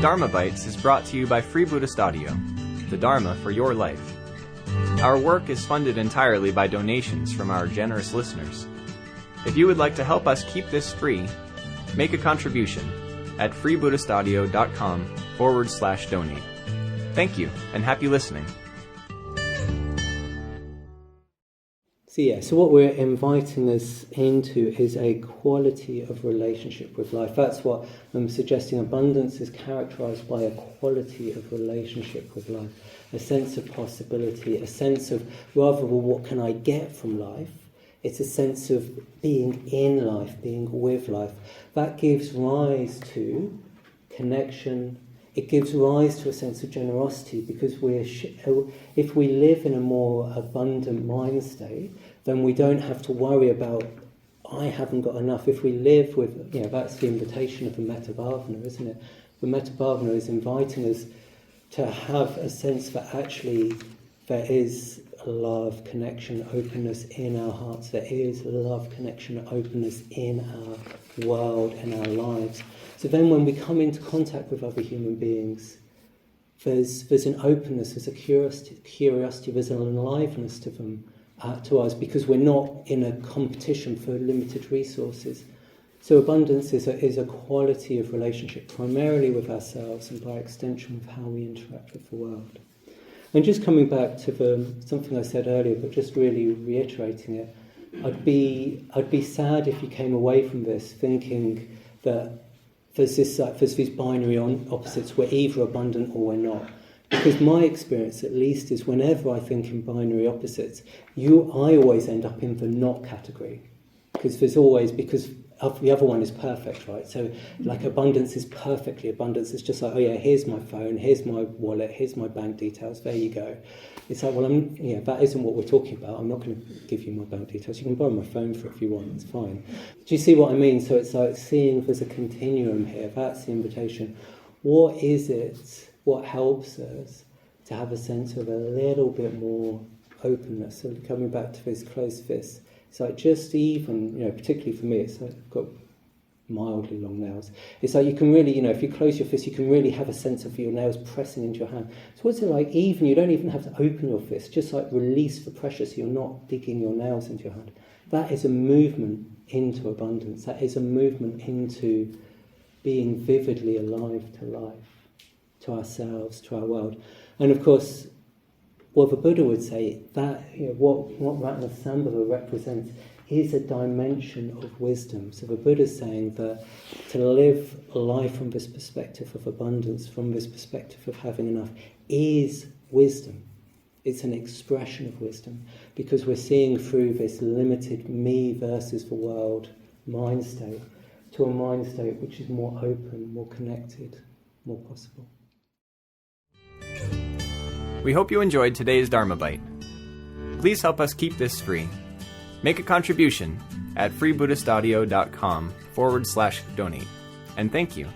Dharma Bites is brought to you by Free Buddhist Audio, the Dharma for your life. Our work is funded entirely by donations from our generous listeners. If you would like to help us keep this free, make a contribution at freebuddhistaudio.com/donate. Thank you, and happy listening. So what we're inviting us into is a quality of relationship with life. That's what I'm suggesting. Abundance is characterized by a quality of relationship with life, a sense of possibility, a sense of, rather than what can I get from life, it's a sense of being in life, being with life. That gives rise to connection. It gives rise to a sense of generosity, because if we live in a more abundant mind state, then we don't have to worry about, I haven't got enough. If we live with, that's the invitation of the Metta Bhavana, isn't it? The Metta Bhavana is inviting us to have a sense that actually there is love, connection, openness in our hearts. There is love, connection, openness in our world and our lives. So then when we come into contact with other human beings, there's an openness, there's a curiosity, there's an aliveness to them, to us, because we're not in a competition for limited resources. So abundance is a quality of relationship, primarily with ourselves and by extension with how we interact with the world. And just coming back to something I said earlier, but just really reiterating it, I'd be sad if you came away from this thinking that there's these binary opposites, we're either abundant or we're not. Because my experience, at least, is whenever I think in binary opposites, I always end up in the not category. Because the other one is perfect, right? So, like, abundance is perfectly abundance. It's just like, oh yeah, here's my phone, here's my wallet, here's my bank details, there you go. It's like, well, that isn't what we're talking about. I'm not going to give you my bank details. You can borrow my phone for it if you want, it's fine. Do you see what I mean? So it's like seeing there's a continuum here. That's the invitation. What is it? What helps us to have a sense of a little bit more openness? So coming back to this closed fist, it's like just even, particularly for me, it's like I've got mildly long nails. It's like you can really, if you close your fist, you can really have a sense of your nails pressing into your hand. So what's it like? Even you don't even have to open your fist, just like release the pressure so you're not digging your nails into your hand. That is a movement into abundance. That is a movement into being vividly alive to life, to ourselves, to our world. And of course, what the Buddha would say, that what Ratnasambhava represents is a dimension of wisdom. So the Buddha's saying that to live life from this perspective of abundance, from this perspective of having enough, is wisdom. It's an expression of wisdom, because we're seeing through this limited me versus the world mind state to a mind state which is more open, more connected, more possible. We hope you enjoyed today's Dharma Bite. Please help us keep this free. Make a contribution at freebuddhistaudio.com/donate. And thank you.